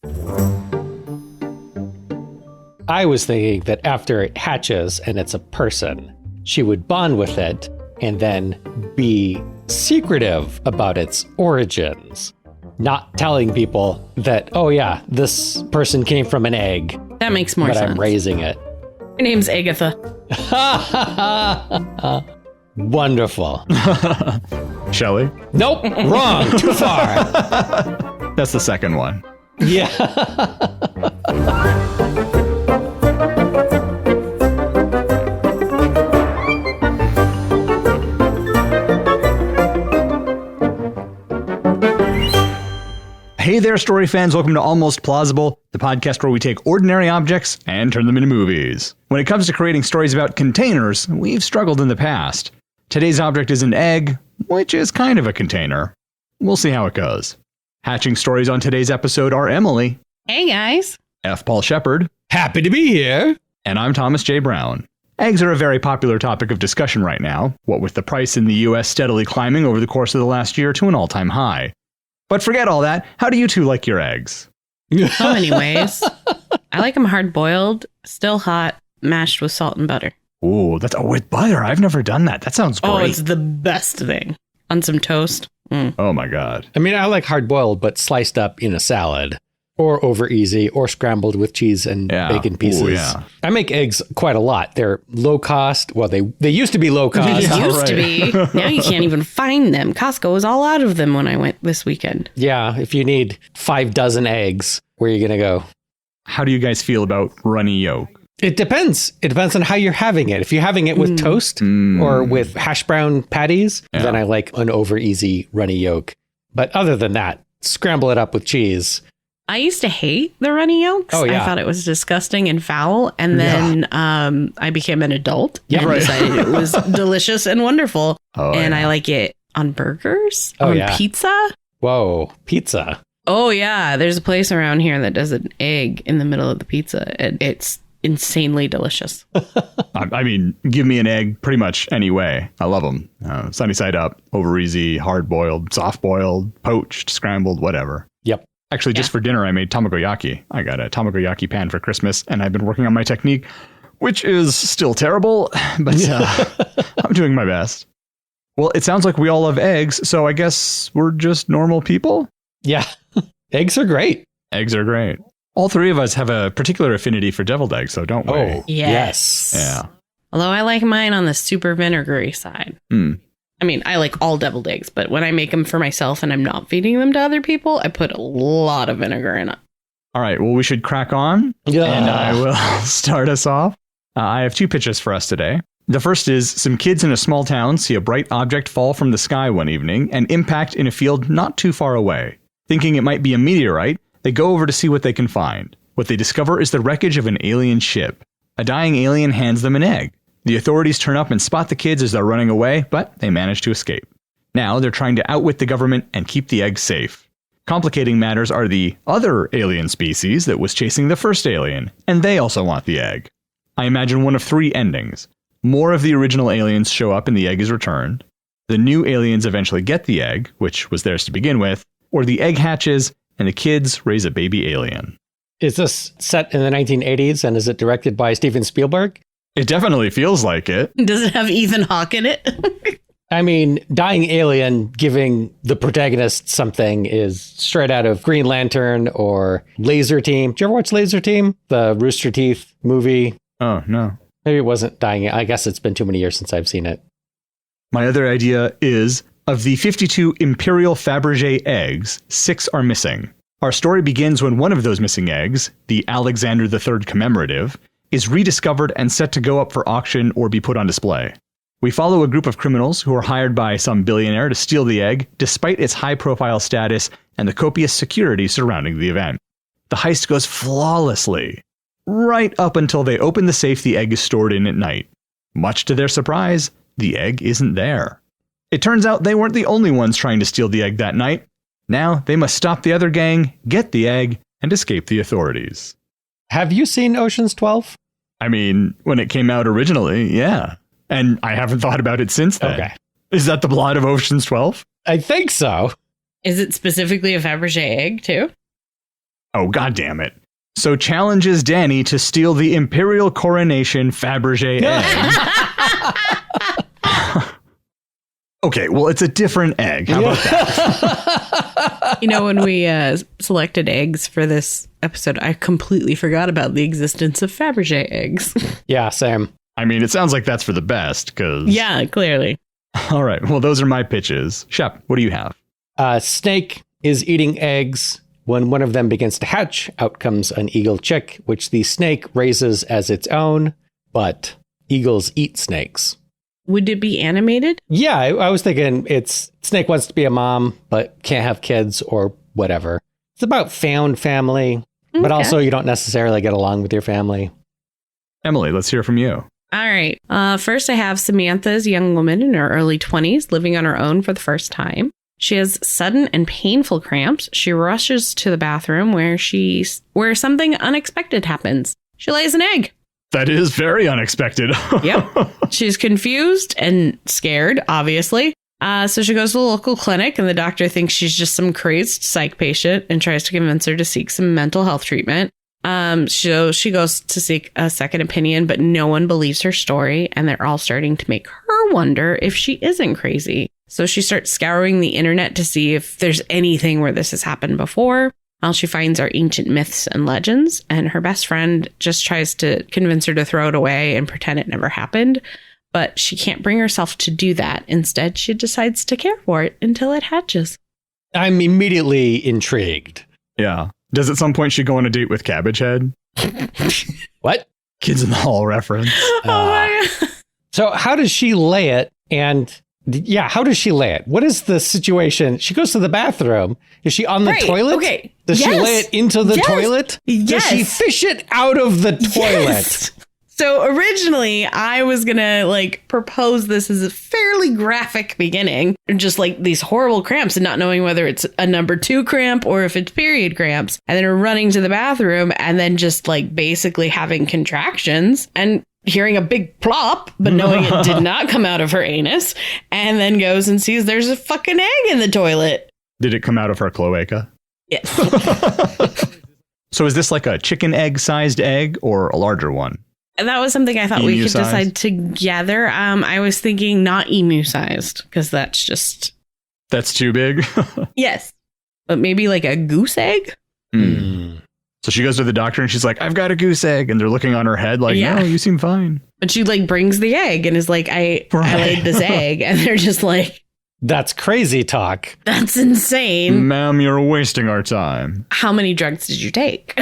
I was thinking that after it hatches and it's a person, she would bond with it and then be secretive about its origins. Not telling people that, oh yeah, this person came from an egg. That makes more sense. But I'm raising it. Her name's Agatha. Wonderful. Shelley? Nope, wrong, too far. That's the second one. Yeah. Hey there, story fans. Welcome to Almost Plausible, the podcast where we take ordinary objects and turn them into movies. When it comes to creating stories about containers, we've struggled in the past. Today's object is an egg, which is kind of a container. We'll see how it goes. Hatching stories on today's episode are Emily. Hey, guys. F. Paul Shepard. Happy to be here. And I'm Thomas J. Brown. Eggs are a very popular topic of discussion right now, what with the price in the U.S. steadily climbing over the course of the last year to an all-time high. But forget all that. How do you two like your eggs? So many ways. I like them hard-boiled, still hot, mashed with salt and butter. Ooh, that's with butter. I've never done that. That sounds great. Oh, it's the best thing. On some toast. Oh my God. I mean, I like hard-boiled, but sliced up in a salad. Or over easy, or scrambled with cheese and bacon pieces. Ooh, yeah. I make eggs quite a lot. They're low cost. Well, they used to be low cost. Used to be. Now you can't even find them. Costco was all out of them when I went this weekend. Yeah, if you need 5 dozen eggs, where are you going to go? How do you guys feel about runny yolk? It depends. It depends on how you're having it. If you're having it with toast or with hash brown patties, then I like an over easy runny yolk. But other than that, scramble it up with cheese. I used to hate the runny yolks. Oh, yeah. I thought it was disgusting and foul. And then I became an adult and decided it was delicious and wonderful. And I like it on burgers, on pizza. Whoa, pizza. Oh, yeah. There's a place around here that does an egg in the middle of the pizza. And it's insanely delicious. I mean, give me an egg pretty much any way. I love them. Sunny side up, over easy, hard boiled, soft boiled, poached, scrambled, whatever. Yep. Actually, just for dinner, I made tamagoyaki. I got a tamagoyaki pan for Christmas, and I've been working on my technique, which is still terrible, but I'm doing my best. Well, it sounds like we all love eggs, so I guess we're just normal people? Yeah. Eggs are great. Eggs are great. All three of us have a particular affinity for deviled eggs, so don't we? Oh, yes. Yeah. Although I like mine on the super vinegary side. I mean, I like all deviled eggs, but when I make them for myself and I'm not feeding them to other people, I put a lot of vinegar in it. All right, well, we should crack on, and I will start us off. I have 2 pitches for us today. The first is some kids in a small town see a bright object fall from the sky one evening and impact in a field not too far away. Thinking it might be a meteorite, they go over to see what they can find. What they discover is the wreckage of an alien ship. A dying alien hands them an egg. The authorities turn up and spot the kids as they're running away, but they manage to escape. Now they're trying to outwit the government and keep the egg safe. Complicating matters are the other alien species that was chasing the first alien, and they also want the egg. I imagine one of 3 endings. More of the original aliens show up and the egg is returned. The new aliens eventually get the egg, which was theirs to begin with, or the egg hatches and the kids raise a baby alien. Is this set in the 1980s and is it directed by Steven Spielberg? It definitely feels like it. Does it have Ethan Hawke in it? I mean, dying alien giving the protagonist something is straight out of Green Lantern or Laser Team. Did you ever watch Laser Team? The Rooster Teeth movie? Oh, no. Maybe it wasn't dying. I guess it's been too many years since I've seen it. My other idea is, of the 52 Imperial Fabergé eggs, 6 are missing. Our story begins when one of those missing eggs, the Alexander III commemorative, is rediscovered and set to go up for auction or be put on display. We follow a group of criminals who are hired by some billionaire to steal the egg, despite its high-profile status and the copious security surrounding the event. The heist goes flawlessly, right up until they open the safe the egg is stored in at night. Much to their surprise, the egg isn't there. It turns out they weren't the only ones trying to steal the egg that night. Now they must stop the other gang, get the egg, and escape the authorities. Have you seen Ocean's 12? I mean, when it came out originally, yeah. And I haven't thought about it since then. Okay. Is that the plot of Ocean's 12? I think so. Is it specifically a Fabergé egg, too? Oh, God damn it. So challenges Danny to steal the Imperial Coronation Fabergé egg. Okay, well, it's a different egg. How about that? When we selected eggs for this episode, I completely forgot about the existence of Fabergé eggs. Yeah, same. I mean, it sounds like that's for the best, because... Yeah, clearly. All right, well, those are my pitches. Shep, what do you have? Snake is eating eggs. When one of them begins to hatch, out comes an eagle chick, which the snake raises as its own, but eagles eat snakes. Would it be animated? Yeah, I was thinking Snake wants to be a mom, but can't have kids or whatever. It's about found family, but also you don't necessarily get along with your family. Emily, let's hear from you. All right. First, I have Samantha's young woman in her early 20s living on her own for the first time. She has sudden and painful cramps. She rushes to the bathroom where something unexpected happens. She lays an egg. That is very unexpected. Yep. She's confused and scared, obviously. So she goes to the local clinic and the doctor thinks she's just some crazed psych patient and tries to convince her to seek some mental health treatment. So she goes to seek a second opinion, but no one believes her story and they're all starting to make her wonder if she isn't crazy. So she starts scouring the internet to see if there's anything where this has happened before. She finds our ancient myths and legends, and her best friend just tries to convince her to throw it away and pretend it never happened. But she can't bring herself to do that. Instead, she decides to care for it until it hatches. I'm immediately intrigued. Yeah. Does at some point she go on a date with Cabbage Head? What? Kids in the Hall reference. Oh my God. So how does she lay it? And yeah, how does she lay it? What is the situation? She goes to the bathroom. Is she on the toilet? Okay. Does she lay it into the toilet? Yes. Does she fish it out of the toilet? Yes. So originally I was going to propose this as a fairly graphic beginning, just these horrible cramps and not knowing whether it's a number 2 cramp or if it's period cramps, and then her running to the bathroom and then just basically having contractions and hearing a big plop, but knowing it did not come out of her anus, and then goes and sees there's a fucking egg in the toilet. Did it come out of her cloaca? Yes. So is this like a chicken egg sized egg or a larger one? That was something I thought we could decide together. I was thinking not emu sized, because that's too big. Yes. But maybe a goose egg? So she goes to the doctor and she's like, I've got a goose egg. And they're looking on her head no, you seem fine. But she brings the egg and is like, I laid this egg. And they're just like, that's crazy talk. That's insane. Ma'am, you're wasting our time. How many drugs did you take?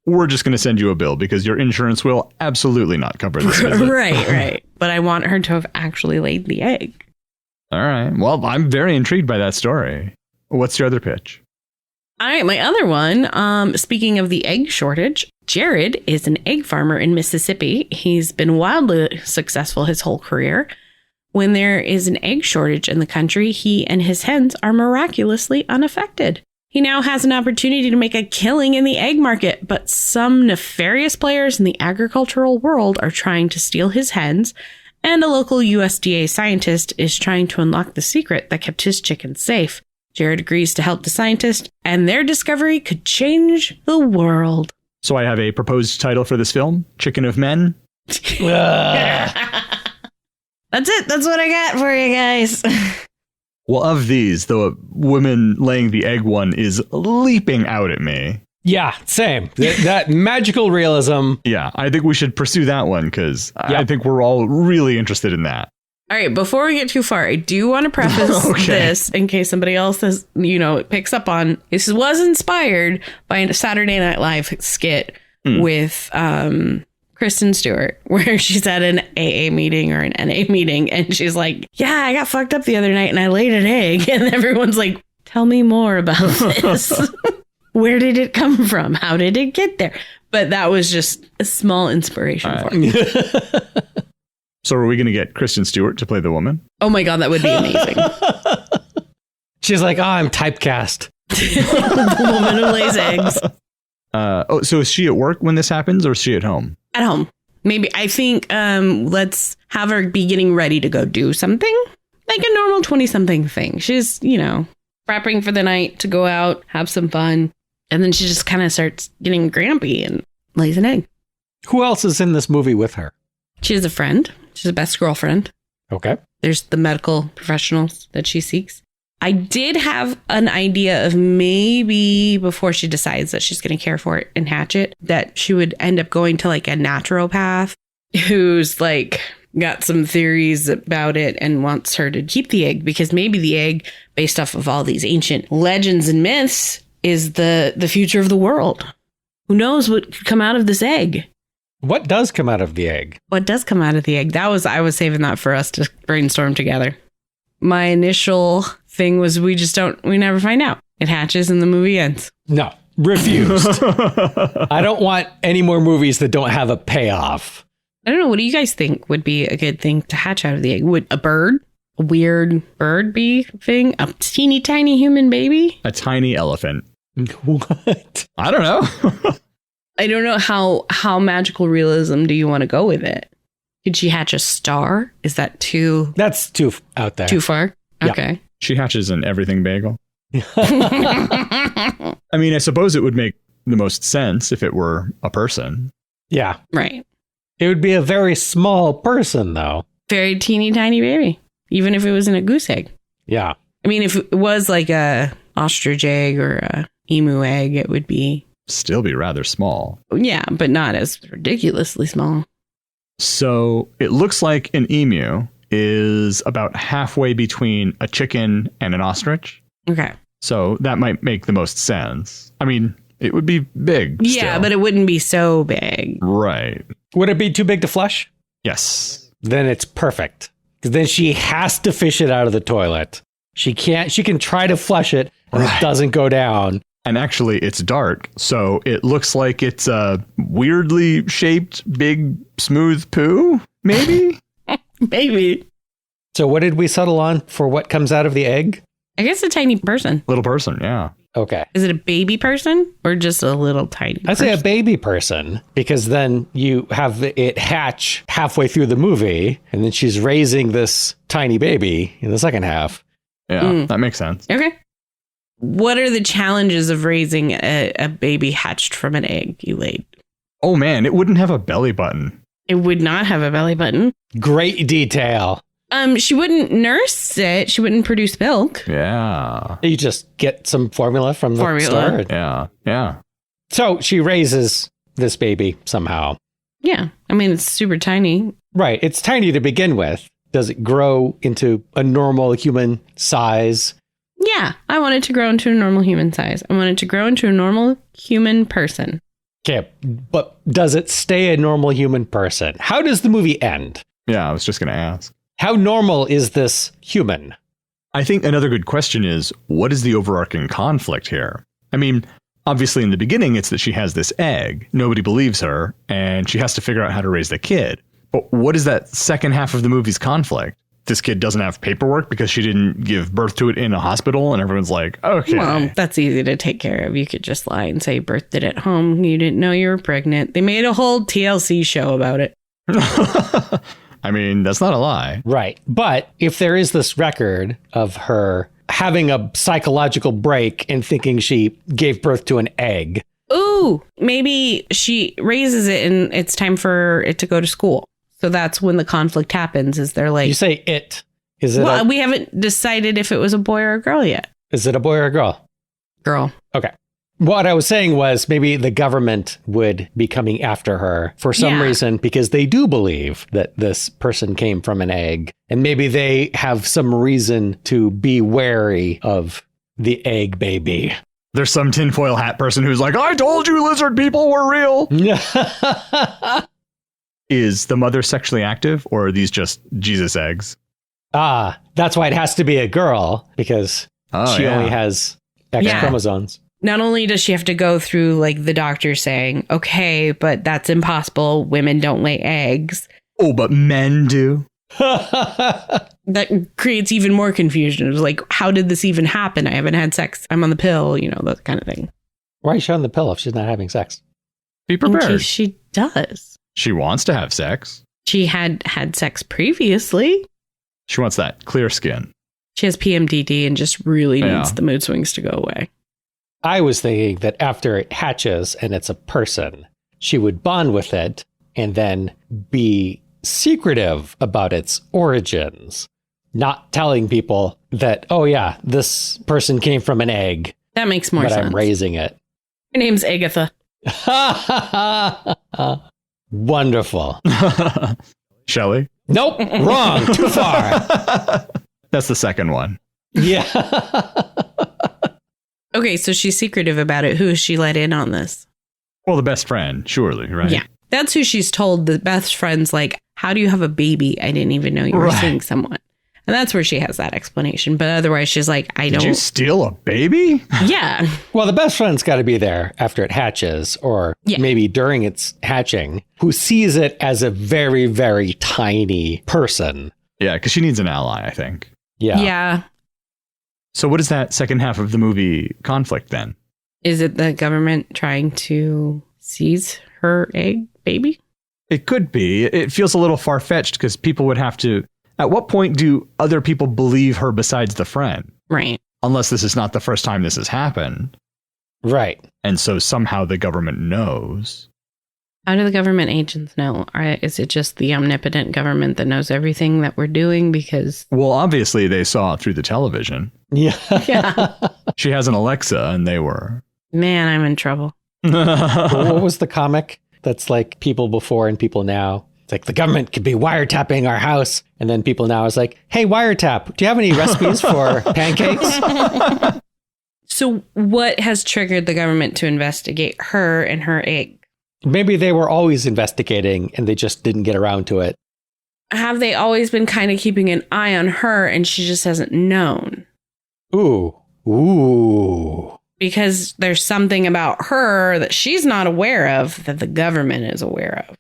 We're just going to send you a bill because your insurance will absolutely not cover this visit. Right. But I want her to have actually laid the egg. All right. Well, I'm very intrigued by that story. What's your other pitch? All right, my other one, speaking of the egg shortage, Jared is an egg farmer in Mississippi. He's been wildly successful his whole career. When there is an egg shortage in the country, he and his hens are miraculously unaffected. He now has an opportunity to make a killing in the egg market, but some nefarious players in the agricultural world are trying to steal his hens, and a local USDA scientist is trying to unlock the secret that kept his chickens safe. Jared agrees to help the scientist, and their discovery could change the world. So I have a proposed title for this film, Chicken of Men. That's it. That's what I got for you guys. Well, of these, the woman laying the egg one is leaping out at me. Yeah, same. That magical realism. Yeah, I think we should pursue that one because I think we're all really interested in that. All right, before we get too far, I do want to preface this in case somebody else has, picks up on. This was inspired by a Saturday Night Live skit with Kristen Stewart, where she's at an AA meeting or an NA meeting, and she's like, yeah, I got fucked up the other night and I laid an egg. And everyone's like, tell me more about this. Where did it come from? How did it get there? But that was just a small inspiration for me. So are we going to get Kristen Stewart to play the woman? Oh my God, that would be amazing. She's like, I'm typecast. The woman who lays eggs. So is she at work when this happens or is she at home? At home. Maybe. I think let's have her be getting ready to go do something. Like a normal 20-something thing. She's, prepping for the night to go out, have some fun. And then she just kind of starts getting grumpy and lays an egg. Who else is in this movie with her? She has a friend. She's a best girlfriend. Okay. There's the medical professionals that she seeks. I did have an idea of maybe before she decides that she's going to care for it and hatch it, that she would end up going to like a naturopath who's like got some theories about it and wants her to keep the egg, because maybe the egg, based off of all these ancient legends and myths, is the future of the world. Who knows what could come out of this egg? What does come out of the egg? What does come out of the egg? I was saving that for us to brainstorm together. My initial thing was we never find out. It hatches and the movie ends. No, refused. I don't want any more movies that don't have a payoff. I don't know. What do you guys think would be a good thing to hatch out of the egg? Would a bird, a weird bird bee thing? A teeny tiny human baby? A tiny elephant. What? I don't know. I don't know how magical realism do you want to go with it? Could she hatch a star? Is that too... That's too out there. Too far? Yeah. Okay. She hatches an everything bagel. I mean, I suppose it would make the most sense if it were a person. Yeah. Right. It would be a very small person, though. Very teeny tiny baby. Even if it was in a goose egg. Yeah. I mean, if it was like a ostrich egg or a emu egg, it would be... Still be rather small. Yeah, but not as ridiculously small. So it looks like an emu is about halfway between a chicken and an ostrich. Okay. So that might make the most sense. I mean, it would be big. Yeah, still. but it wouldn't be so big. Right. Would it be too big to flush? Yes. Then it's perfect. Because then she has to fish it out of the toilet. She can try to flush it and it doesn't go down. And actually, it's dark, so it looks like it's a weirdly shaped, big, smooth poo, maybe? Maybe. So what did we settle on for what comes out of the egg? I guess a tiny person. Little person, yeah. Okay. Is it a baby person or just a little tiny I'd say a baby person, because then you have it hatch halfway through the movie, and then she's raising this tiny baby in the second half. Yeah, that makes sense. Okay. What are the challenges of raising a baby hatched from an egg you laid? Oh man, it wouldn't have a belly button. It would not have a belly button. Great detail. She wouldn't nurse it. She wouldn't produce milk. Yeah. You just get some formula from the store. Yeah. So she raises this baby somehow. Yeah. I mean, it's super tiny. Right. It's tiny to begin with. Does it grow into a normal human size? Yeah. I want it to grow into a normal human size. I want it to grow into a normal human person. Okay. But does it stay a normal human person? How does the movie end? Yeah, I was just going to ask. How normal is this human? I think another good question is, what is the overarching conflict here? I mean, obviously in the beginning, it's that she has this egg. Nobody believes her, and she has to figure out how to raise the kid. But what is that second half of the movie's conflict? This kid doesn't have paperwork because she didn't give birth to it in a hospital, and everyone's like, okay. Well, that's easy to take care of. You could just lie and say you birthed it at home. You didn't know you were pregnant. They made a whole TLC show about it. I mean, that's not a lie. Right. But if there is this record of her having a psychological break and thinking she gave birth to an egg. Ooh, maybe she raises it and it's time for it to go to school. So that's when the conflict happens. Is they're like, you say it. Is it? Well, we haven't decided if it was a boy or a girl yet. Is it a boy or a girl? Girl. Okay. What I was saying was maybe the government would be coming after her for some reason because they do believe that this person came from an egg. And maybe they have some reason to be wary of the egg baby. There's some tinfoil hat person who's like, I told you lizard people were real. Is the mother sexually active, or are these just Jesus eggs? That's why it has to be a girl, because she only has X chromosomes. Not only does she have to go through like the doctor saying, okay, but that's impossible. Women don't lay eggs. Oh, but men do. That creates even more confusion. It was like, how did this even happen? I haven't had sex. I'm on the pill, that kind of thing. Why is she on the pill if she's not having sex? Be prepared. She does. She wants to have sex. She had sex previously. She wants that clear skin. She has PMDD and just really needs the mood swings to go away. I was thinking that after it hatches and it's a person, she would bond with it and then be secretive about its origins, not telling people that, oh yeah, this person came from an egg. That makes more sense. But I'm raising it. Her name's Agatha. Wonderful. Shelley? Nope, wrong. Too far. That's the second one. Yeah. Okay, so she's secretive about it. Who has she let in on this? Well, the best friend, surely, right? Yeah. That's who she's told. The best friend's like, how do you have a baby? I didn't even know you were seeing someone. And that's where she has that explanation. But otherwise, she's like, Did you steal a baby? Yeah. Well, the best friend's got to be there after it hatches or maybe during its hatching, who sees it as a very, very tiny person. Yeah, because she needs an ally, I think. Yeah. Yeah. So what is that second half of the movie conflict then? Is it the government trying to seize her egg baby? It could be. It feels a little far-fetched because people would have to... At what point do other people believe her besides the friend? Right. Unless this is not the first time this has happened. Right. And so somehow the government knows. How do the government agents know? Is it just the omnipotent government that knows everything that we're doing? Because... Well, obviously they saw it through the television. Yeah. She has an Alexa and they were... Man, I'm in trouble. What was the comic that's like people before and people now? It's like the government could be wiretapping our house. And then people now is like, hey, wiretap, do you have any recipes for pancakes? So what has triggered the government to investigate her and her egg? Maybe they were always investigating and they just didn't get around to it. Have they always been kind of keeping an eye on her and she just hasn't known? Ooh. Because there's something about her that she's not aware of that the government is aware of.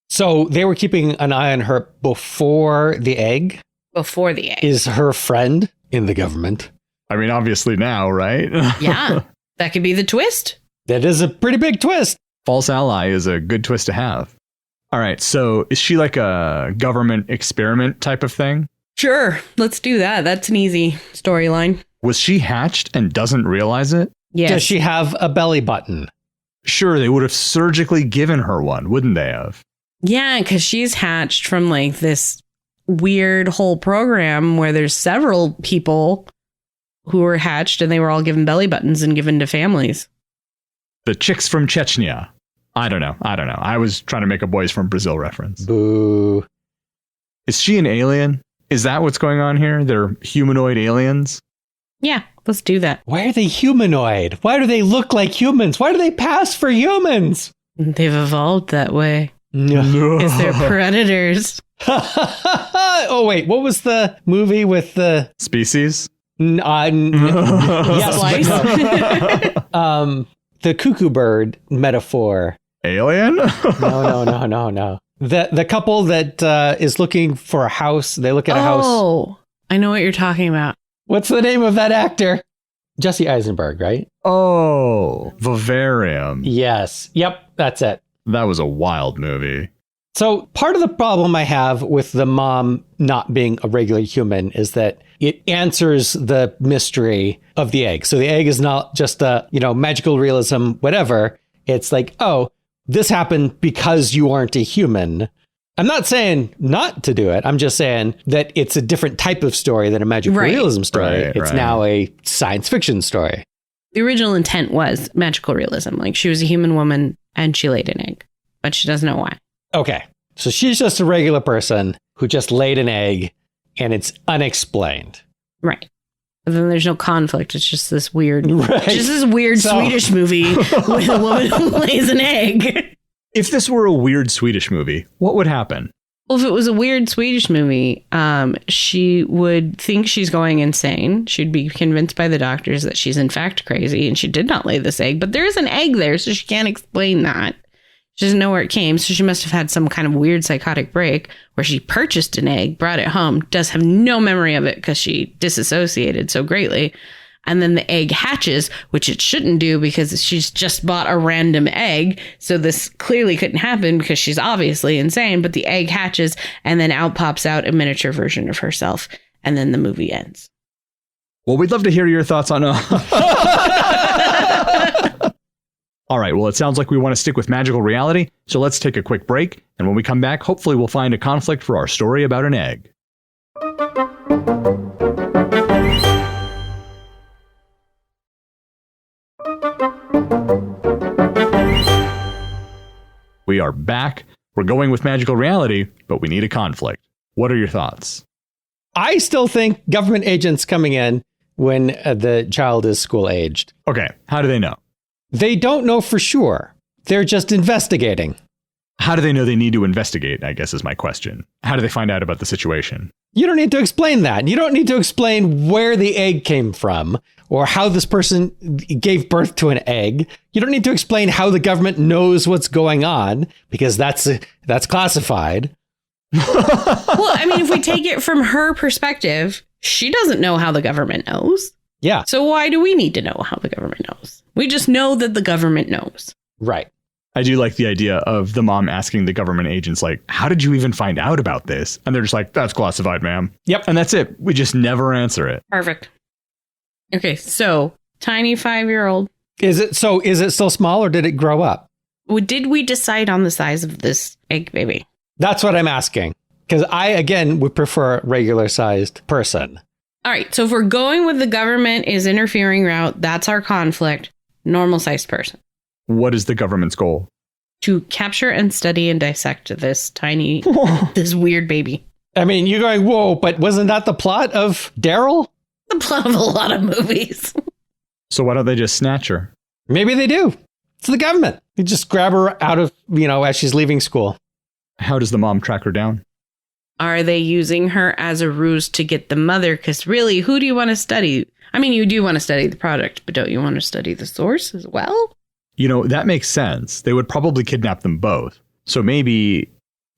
So they were keeping an eye on her before the egg? Before the egg. Is her friend in the government? I mean, obviously now, right? Yeah, that could be the twist. That is a pretty big twist. False ally is a good twist to have. All right, so is she like a government experiment type of thing? Sure, let's do that. That's an easy storyline. Was she hatched and doesn't realize it? Yes. Does she have a belly button? Sure, they would have surgically given her one, wouldn't they have? Yeah, because she's hatched from like this weird whole program where there's several people who were hatched and they were all given belly buttons and given to families. The chicks from Chechnya. I don't know. I was trying to make a Boys from Brazil reference. Boo. Is she an alien? Is that what's going on here? They're humanoid aliens? Yeah, let's do that. Why are they humanoid? Why do they look like humans? Why do they pass for humans? They've evolved that way. No. Because they're predators. Oh, wait. What was the movie with the... Species? Yes, Slice? the cuckoo bird metaphor. Alien? No. The couple that is looking for a house. They look at a house. Oh, I know what you're talking about. What's the name of that actor? Jesse Eisenberg, right? Oh, Vivarium. Yes. Yep, that's it. That was a wild movie. So part of the problem I have with the mom not being a regular human is that it answers the mystery of the egg. So the egg is not just a, magical realism, whatever. It's like, oh, this happened because you aren't a human. I'm not saying not to do it. I'm just saying that it's a different type of story than a magical realism story. It's now a science fiction story. The original intent was magical realism. Like she was a human woman and she laid an egg, but she doesn't know why. Okay. So she's just a regular person who just laid an egg and it's unexplained. Right. But then there's no conflict. It's just this weird, Swedish movie with a woman who lays an egg. If this were a weird Swedish movie, what would happen? Well, if it was a weird Swedish movie, she would think she's going insane. She'd be convinced by the doctors that she's in fact crazy and she did not lay this egg. But there is an egg there, so she can't explain that. She doesn't know where it came, so she must have had some kind of weird psychotic break where she purchased an egg, brought it home, does have no memory of it because she disassociated so greatly. And then the egg hatches, which it shouldn't do because she's just bought a random egg. So this clearly couldn't happen because she's obviously insane. But the egg hatches and then out pops out a miniature version of herself. And then the movie ends. Well, we'd love to hear your thoughts on... All right, well, it sounds like we want to stick with magical reality, so let's take a quick break, and when we come back, hopefully we'll find a conflict for our story about an egg. We are back. We're going with magical reality, but we need a conflict. What are your thoughts? I still think government agents coming in when the child is school aged. Okay, how do they know? They don't know for sure. They're just investigating. How do they know they need to investigate, I guess is my question. How do they find out about the situation? You don't need to explain that. You don't need to explain where the egg came from or how this person gave birth to an egg. You don't need to explain how the government knows what's going on because that's classified. Well, I mean, if we take it from her perspective, she doesn't know how the government knows. Yeah. So why do we need to know how the government knows? We just know that the government knows. Right. I do like the idea of the mom asking the government agents, like, how did you even find out about this? And they're just like, that's classified, ma'am. Yep. And that's it. We just never answer it. Perfect. Okay, so tiny 5-year-old. Is it still small or did it grow up? Did we decide on the size of this egg baby? That's what I'm asking. Because I, again, would prefer a regular sized person. All right, so if we're going with the government is interfering route, that's our conflict. Normal sized person. What is the government's goal? To capture and study and dissect this tiny, this weird baby. I mean, you're going, whoa, but wasn't that the plot of Daryl? The plot of a lot of movies. So why don't they just snatch her? Maybe they do. It's the government. You just grab her out of, as she's leaving school. How does the mom track her down? Are they using her as a ruse to get the mother? Because really, who do you want to study? I mean, you do want to study the product, but don't you want to study the source as well? That makes sense. They would probably kidnap them both. So maybe,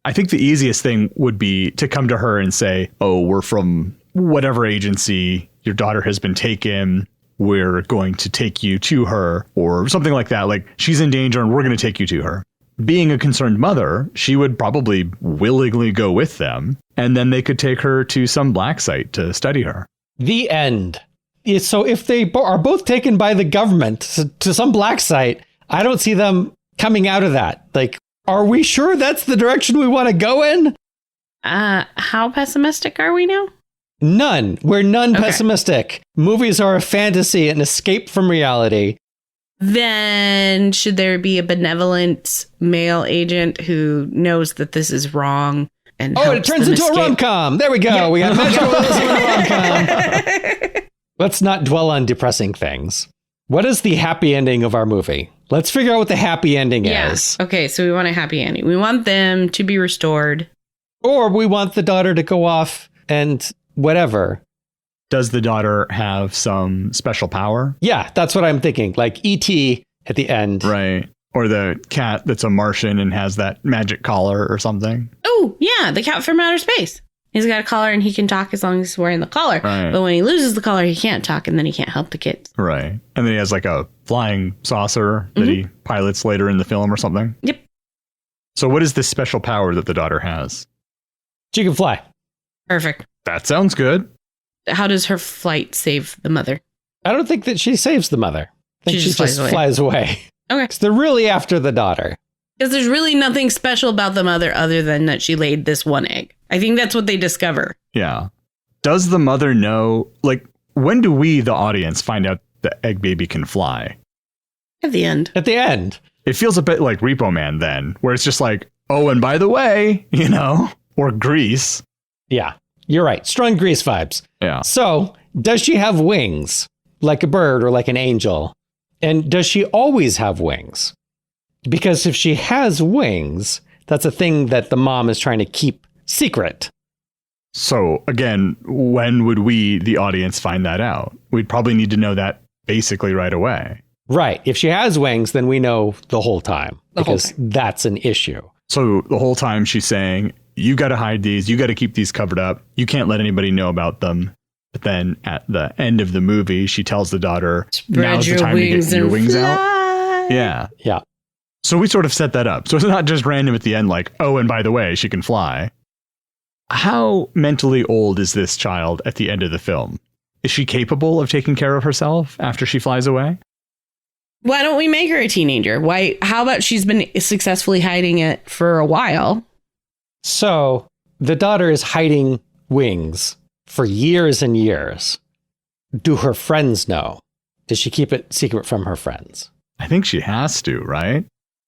I think the easiest thing would be to come to her and say, oh, we're from whatever agency. Your daughter has been taken. We're going to take you to her or something like that. Like she's in danger and we're going to take you to her. Being a concerned mother, she would probably willingly go with them. And then they could take her to some black site to study her. The end. So if they are both taken by the government to some black site, I don't see them coming out of that. Like, are we sure that's the direction we want to go in? How pessimistic are we now? None. We're none pessimistic. Movies are a fantasy, an escape from reality. Then should there be a benevolent male agent who knows that this is wrong? And it turns into a rom-com. There we go. Yeah. We got magical rom-com. Let's not dwell on depressing things. What is the happy ending of our movie? Let's figure out what the happy ending is. Okay, so we want a happy ending. We want them to be restored. Or we want the daughter to go off and whatever. Does the daughter have some special power? Yeah, that's what I'm thinking. Like E.T. at the end. Right. Or the cat that's a Martian and has that magic collar or something. Oh, yeah, the cat from outer space. He's got a collar and he can talk as long as he's wearing the collar. Right. But when he loses the collar, he can't talk and then he can't help the kids. Right. And then he has like a flying saucer that he pilots later in the film or something. Yep. So what is this special power that the daughter has? She can fly. Perfect. That sounds good. How does her flight save the mother? I don't think that she saves the mother. I think she just flies away. Okay. Because they're really after the daughter. Because there's really nothing special about the mother other than that she laid this one egg. I think that's what they discover. Yeah. Does the mother know, like, when do we, the audience, find out the egg baby can fly? At the end. At the end. It feels a bit like Repo Man then, where it's just like, oh, and by the way, or Grease. Yeah, you're right. Strong Grease vibes. Yeah. So, does she have wings? Like a bird or like an angel? And does she always have wings? Because if she has wings, that's a thing that the mom is trying to keep secret. So, again, when would we, the audience, find that out? We'd probably need to know that basically right away. Right. If she has wings, then we know the whole time. Because that's an issue. So the whole time she's saying, you got to hide these. You got to keep these covered up. You can't let anybody know about them. But then at the end of the movie, she tells the daughter, now's the time to get your wings out. Yeah. Yeah. So we sort of set that up. So it's not just random at the end, like, oh, and by the way, she can fly. How mentally old is this child at the end of the film? Is she capable of taking care of herself after she flies away? Why don't we make her a teenager? How about she's been successfully hiding it for a while? So the daughter is hiding wings for years and years. Do her friends know? Does she keep it secret from her friends? I think she has to, right?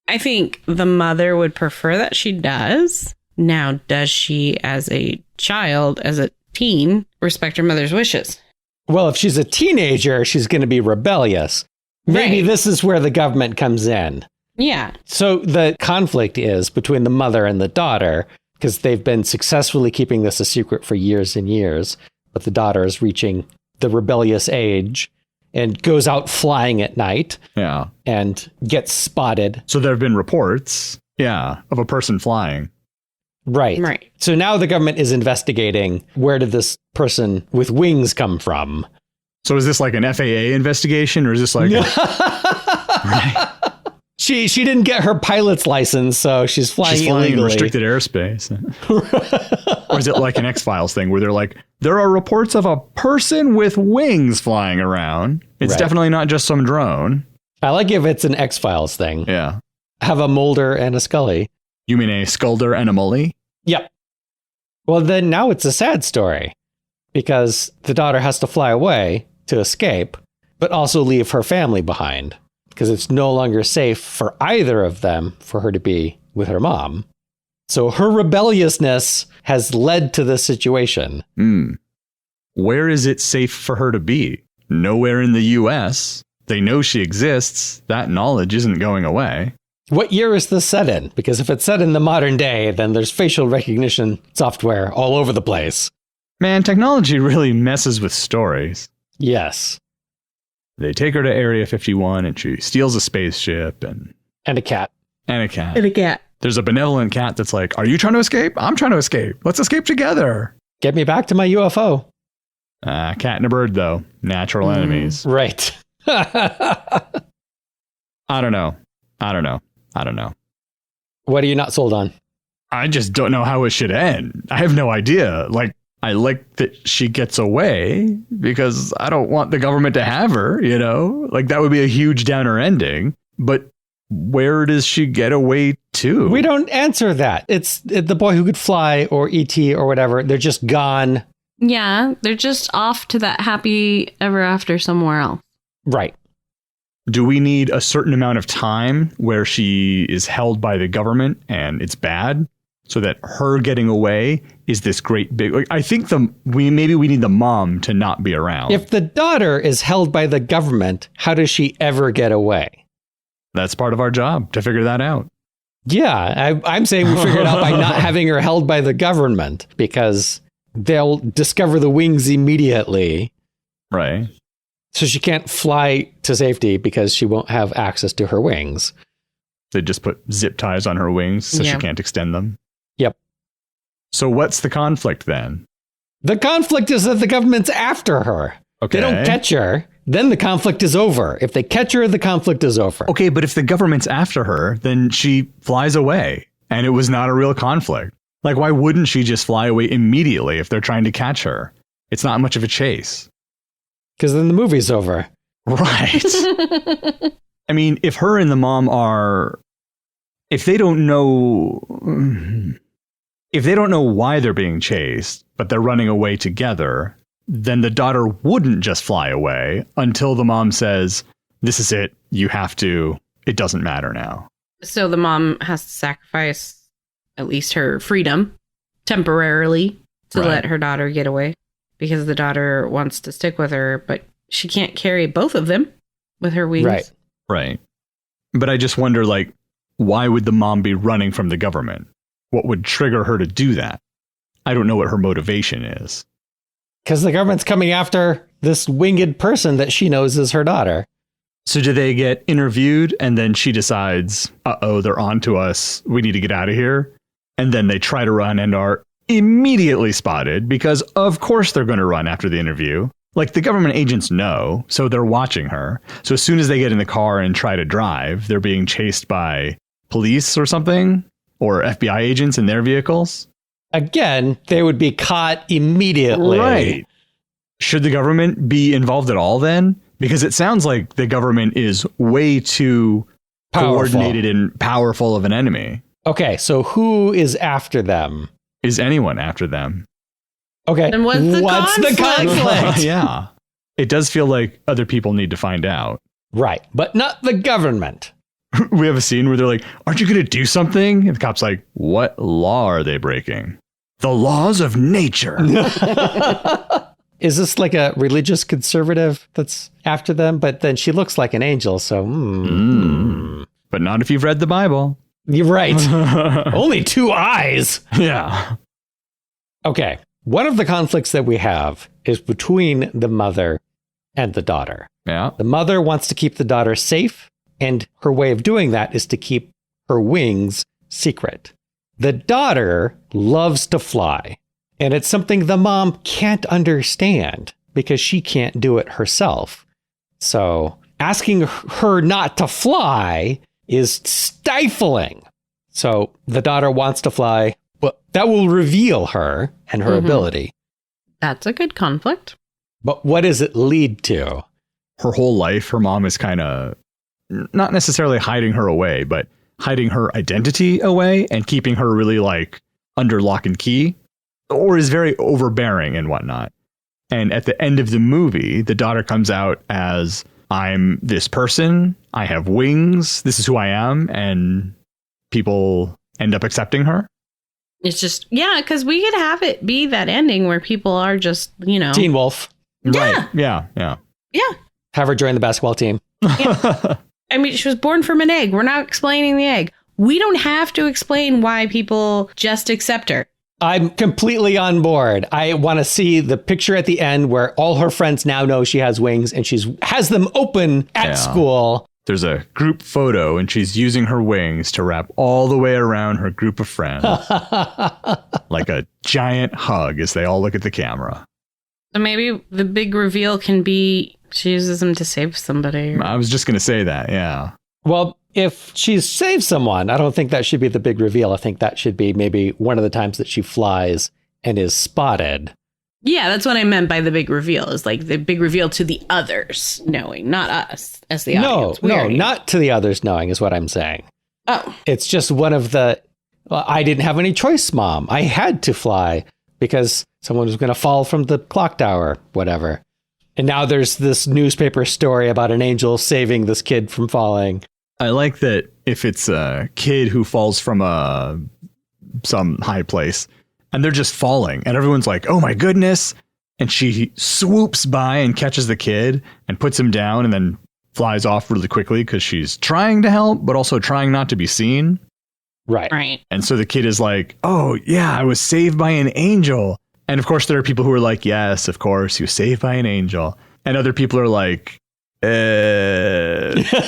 I think the mother would prefer that she does. Now, does she, as a child, as a teen, respect her mother's wishes? Well, if she's a teenager, she's going to be rebellious. Maybe this is where the government comes in. Yeah. So the conflict is between the mother and the daughter, because they've been successfully keeping this a secret for years and years. But the daughter is reaching the rebellious age and goes out flying at night. Yeah. And gets spotted. So there have been reports, of a person flying. Right. So now the government is investigating, where did this person with wings come from? So is this like an FAA investigation, or is this like right. She didn't get her pilot's license, so she's flying illegally. In restricted airspace. Or is it like an X-Files thing where they're like, there are reports of a person with wings flying around. It's definitely not just some drone. I like if it's an X-Files thing. Yeah. Have a Mulder and a Scully. You mean a Skulder and a Mully? Yep. Well, then now it's a sad story because the daughter has to fly away to escape, but also leave her family behind because it's no longer safe for either of them for her to be with her mom. So her rebelliousness has led to this situation. Where is it safe for her to be? Nowhere in the US. They know she exists. That knowledge isn't going away. What year is this set in? Because if it's set in the modern day, then there's facial recognition software all over the place. Man, technology really messes with stories. Yes. They take her to Area 51 and she steals a spaceship and a cat. And a cat. And a cat. There's a benevolent cat that's like, are you trying to escape? I'm trying to escape. Let's escape together. Get me back to my UFO. Cat and a bird, though. Natural enemies. Right. I don't know. What are you not sold on? I just don't know how it should end. I have no idea. Like, I like that she gets away because I don't want the government to have her, you know? Like, that would be a huge downer ending. But where does she get away to? We don't answer that. It's the boy who could fly or E.T. or whatever. They're just gone. Yeah, they're just off to that happy ever after somewhere else. Right. Do we need a certain amount of time where she is held by the government and it's bad so that her getting away is this great big... Like, I think we need the mom to not be around. If the daughter is held by the government, how does she ever get away? That's part of our job, to figure that out. Yeah, I'm saying we figure it out by not having her held by the government because they'll discover the wings immediately. Right. So she can't fly to safety because she won't have access to her wings. They just put zip ties on her wings so she can't extend them. Yep. So what's the conflict then? The conflict is that the government's after her. Okay. They don't catch her. Then the conflict is over. If they catch her, the conflict is over. Okay, but if the government's after her, then she flies away and it was not a real conflict. Like, why wouldn't she just fly away immediately if they're trying to catch her? It's not much of a chase. Because then the movie's over. Right. I mean, if her and the mom if they don't know why they're being chased, but they're running away together, then the daughter wouldn't just fly away until the mom says, this is it, you have to, it doesn't matter now. So the mom has to sacrifice at least her freedom temporarily to let her daughter get away because the daughter wants to stick with her, but she can't carry both of them with her wings. Right. But I just wonder, like, why would the mom be running from the government? What would trigger her to do that? I don't know what her motivation is. Because the government's coming after this winged person that she knows is her daughter. So do they get interviewed and then she decides, they're on to us, we need to get out of here? And then they try to run and are immediately spotted because of course they're going to run after the interview. Like, the government agents know, so they're watching her. So as soon as they get in the car and try to drive, they're being chased by police or something, or FBI agents in their vehicles. Again, they would be caught immediately. Right. Should the government be involved at all then? Because it sounds like the government is way too coordinated and powerful of an enemy. Okay, so who is after them? Is anyone after them? Okay, then what's the conflict? Yeah. It does feel like other people need to find out. Right, but not the government. We have a scene where they're like, aren't you going to do something? And the cop's like, what law are they breaking? The laws of nature. Is this like a religious conservative that's after them? But then she looks like an angel, so... But not if you've read the Bible. You're right. Only 2 eyes. Yeah. Okay. One of the conflicts that we have is between the mother and the daughter. Yeah. The mother wants to keep the daughter safe, and her way of doing that is to keep her wings secret. The daughter loves to fly, and it's something the mom can't understand because she can't do it herself. So asking her not to fly is stifling. So the daughter wants to fly. Well, that will reveal her and her ability. That's a good conflict. But what does it lead to? Her whole life, her mom is kind of not necessarily hiding her away, but hiding her identity away and keeping her really like under lock and key, or is very overbearing and whatnot. And at the end of the movie, the daughter comes out as, I'm this person, I have wings, this is who I am, and people end up accepting her. It's just, yeah, because we could have it be that ending where people are just, Teen Wolf. Yeah. Right. Yeah. Yeah. Have her join the basketball team. Yeah. I mean, she was born from an egg. We're not explaining the egg. We don't have to explain why people just accept her. I'm completely on board. I want to see the picture at the end where all her friends now know she has wings and has them open at school. There's a group photo and she's using her wings to wrap all the way around her group of friends. Like a giant hug as they all look at the camera. So maybe the big reveal can be she uses them to save somebody. I was just going to say that, yeah. Well, if she's saved someone, I don't think that should be the big reveal. I think that should be maybe one of the times that she flies and is spotted. Yeah, that's what I meant by the big reveal, is like the big reveal to the others knowing, not us as the audience. No, not to the others knowing is what I'm saying. Oh. It's just one of the, I didn't have any choice, Mom. I had to fly because someone was going to fall from the clock tower, whatever. And now there's this newspaper story about an angel saving this kid from falling. I like that if it's a kid who falls from some high place and they're just falling and everyone's like, oh my goodness. And she swoops by and catches the kid and puts him down and then flies off really quickly because she's trying to help, but also trying not to be seen. Right. And so the kid is like, oh yeah, I was saved by an angel. And of course there are people who are like, yes, of course, you were saved by an angel. And other people are like,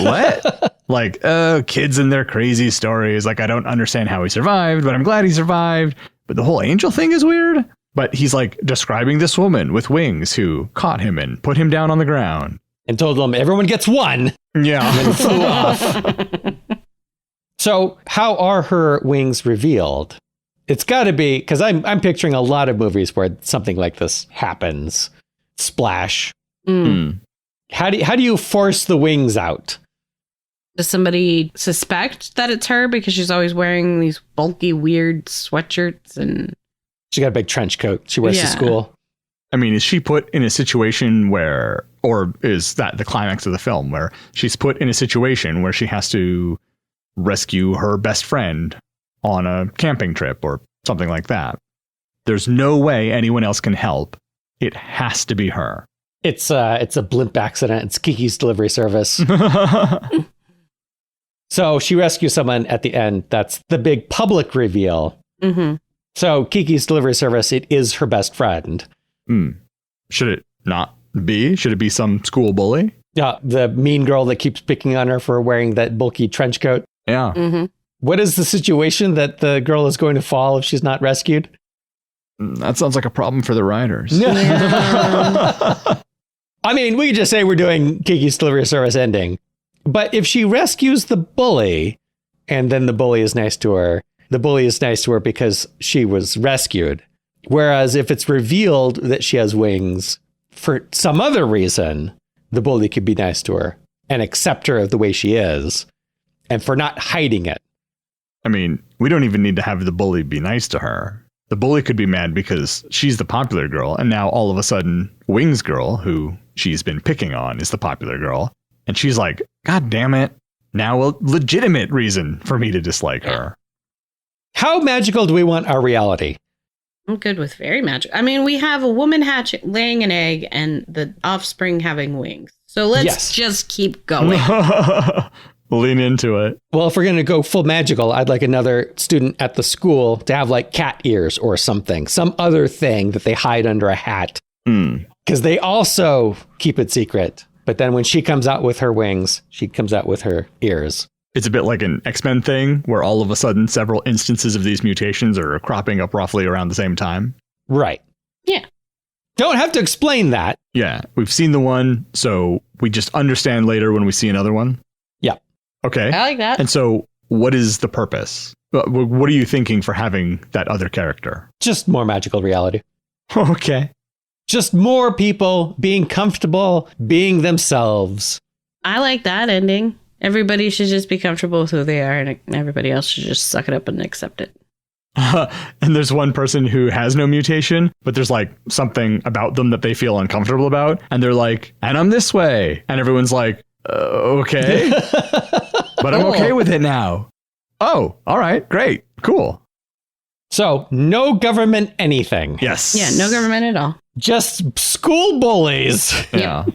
what? Like, kids and their crazy stories. Like, I don't understand how he survived, but I'm glad he survived. But the whole angel thing is weird. But he's like describing this woman with wings who caught him and put him down on the ground. And told them everyone gets one. Yeah. And then flew off. So how are her wings revealed? It's got to be, because I'm picturing a lot of movies where something like this happens. Splash. How do you force the wings out? Does somebody suspect that it's her because she's always wearing these bulky, weird sweatshirts and... She got a big trench coat she wears to school. I mean, is she put in a situation where, or is that the climax of the film, where she's put in a situation where she has to rescue her best friend on a camping trip or something like that? There's no way anyone else can help. It has to be her. It's a blimp accident. It's Kiki's delivery service. So she rescues someone at the end. That's the big public reveal. Mm-hmm. So Kiki's delivery service, it is her best friend. Should it not be? Should it be some school bully? Yeah, the mean girl that keeps picking on her for wearing that bulky trench coat. Yeah. Mm-hmm. What is the situation that the girl is going to fall if she's not rescued? That sounds like a problem for the writers. Yeah. I mean, we could just say we're doing Kiki's delivery service ending. But if she rescues the bully, and then the bully is nice to her, the bully is nice to her because she was rescued. Whereas if it's revealed that she has wings for some other reason, the bully could be nice to her and accept her the way she is, and for not hiding it. I mean, we don't even need to have the bully be nice to her. The bully could be mad because she's the popular girl, and now all of a sudden, Wings girl, who she's been picking on, is the popular girl. And she's like, God damn it. Now a legitimate reason for me to dislike her. How magical do we want our reality? I'm good with very magic. I mean, we have a woman laying an egg and the offspring having wings. So let's just keep going. Lean into it. Well, if we're going to go full magical, I'd like another student at the school to have like cat ears or something. Some other thing that they hide under a hat. Because they also keep it secret. But then when she comes out with her wings, she comes out with her ears. It's a bit like an X-Men thing where all of a sudden several instances of these mutations are cropping up roughly around the same time. Right. Yeah. Don't have to explain that. Yeah. We've seen the one, so we just understand later when we see another one. Yeah. Okay. I like that. And so what is the purpose? What are you thinking for having that other character? Just more magical reality. Okay. Just more people being comfortable, being themselves. I like that ending. Everybody should just be comfortable with who they are, and everybody else should just suck it up and accept it. And there's one person who has no mutation, but there's like something about them that they feel uncomfortable about. And they're like, and I'm this way. And everyone's like, okay, but I'm okay with it now. Oh, all right, great, cool. So no government anything. Yes. Yeah, no government at all. Just school bullies. Yeah.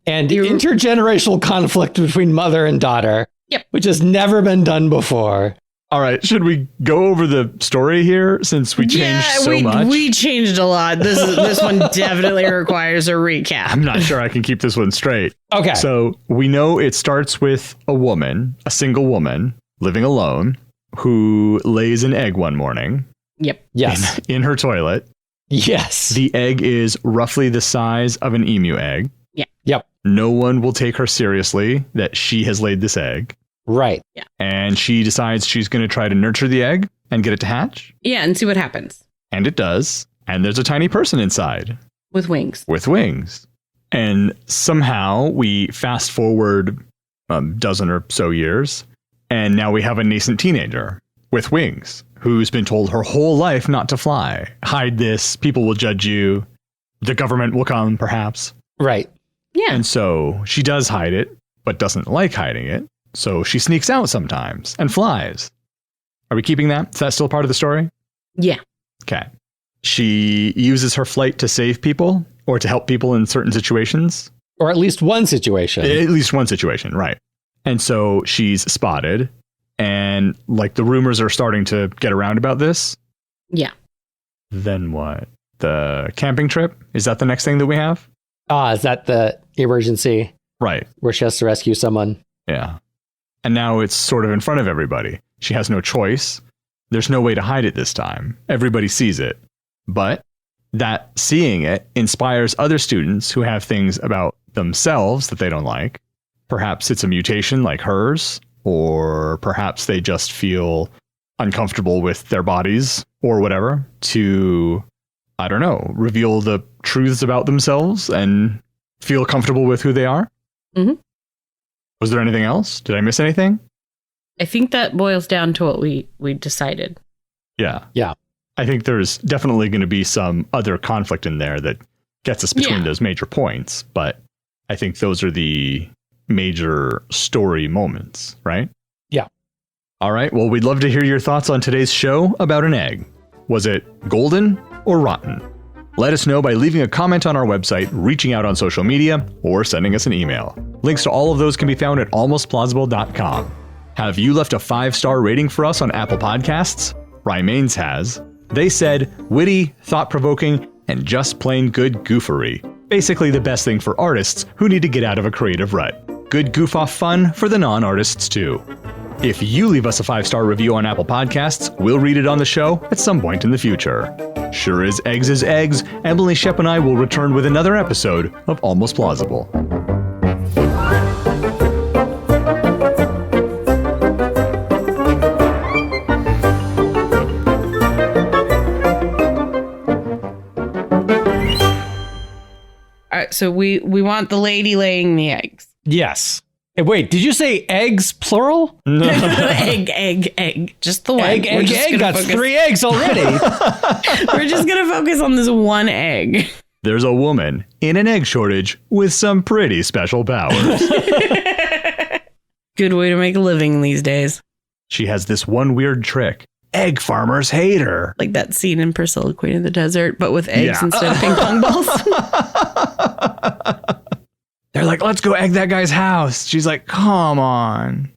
And intergenerational conflict between mother and daughter. Yep. Which has never been done before. All right. Should we go over the story here since we changed so much? We changed a lot. This one definitely requires a recap. I'm not sure I can keep this one straight. Okay. So we know it starts with a single woman living alone who lays an egg one morning. Yep. Yes. In her toilet. Yes. The egg is roughly the size of an emu egg. Yeah. Yep. No one will take her seriously that she has laid this egg. Right. Yeah. And she decides she's going to try to nurture the egg and get it to hatch. Yeah, and see what happens. And it does. And there's a tiny person inside. With wings. With wings. And somehow we fast forward a dozen or so years. And now we have a nascent teenager with wings who's been told her whole life not to fly. Hide this. People will judge you. The government will come, perhaps. Right. Yeah. And so she does hide it, but doesn't like hiding it. So she sneaks out sometimes and flies. Are we keeping that? Is that still part of the story? Yeah. Okay. She uses her flight to save people or to help people in certain situations. Or at least one situation. At least one situation, right. And so she's spotted. And like the rumors are starting to get around about this. Yeah. Then what? The camping trip? Is that the next thing that we have? Is that the emergency? Right. Where she has to rescue someone? Yeah. And now it's sort of in front of everybody. She has no choice. There's no way to hide it this time. Everybody sees it. But that seeing it inspires other students who have things about themselves that they don't like. Perhaps it's a mutation like hers, or perhaps they just feel uncomfortable with their bodies or whatever to, I don't know, reveal the truths about themselves and feel comfortable with who they are. Mm-hmm. Was there anything else? Did I miss anything? I think that boils down to what we decided. Yeah. Yeah. I think there's definitely going to be some other conflict in there that gets us between those major points. But I think those are the major story moments, right? Yeah. All right. Well, we'd love to hear your thoughts on today's show about an egg. Was it golden or rotten? Let us know by leaving a comment on our website, reaching out on social media, or sending us an email. Links to all of those can be found at almostplausible.com. Have you left a 5-star rating for us on Apple Podcasts? Rymains has. They said, witty, thought-provoking, and just plain good goofery. Basically the best thing for artists who need to get out of a creative rut. Good goof-off fun for the non-artists too. If you leave us a 5-star review on Apple Podcasts, we'll read it on the show at some point in the future. Sure as eggs is eggs, Emily Shep and I will return with another episode of Almost Plausible. So we want the lady laying the eggs. Yes. Wait, did you say eggs plural? No. egg. Just the one. Egg. Got 3 eggs already. We're just going to focus on this one egg. There's a woman in an egg shortage with some pretty special powers. Good way to make a living these days. She has this one weird trick. Egg farmers hate her. Like that scene in Priscilla, Queen of the Desert, but with eggs instead of ping pong balls. They're like, let's go egg that guy's house. She's like, come on.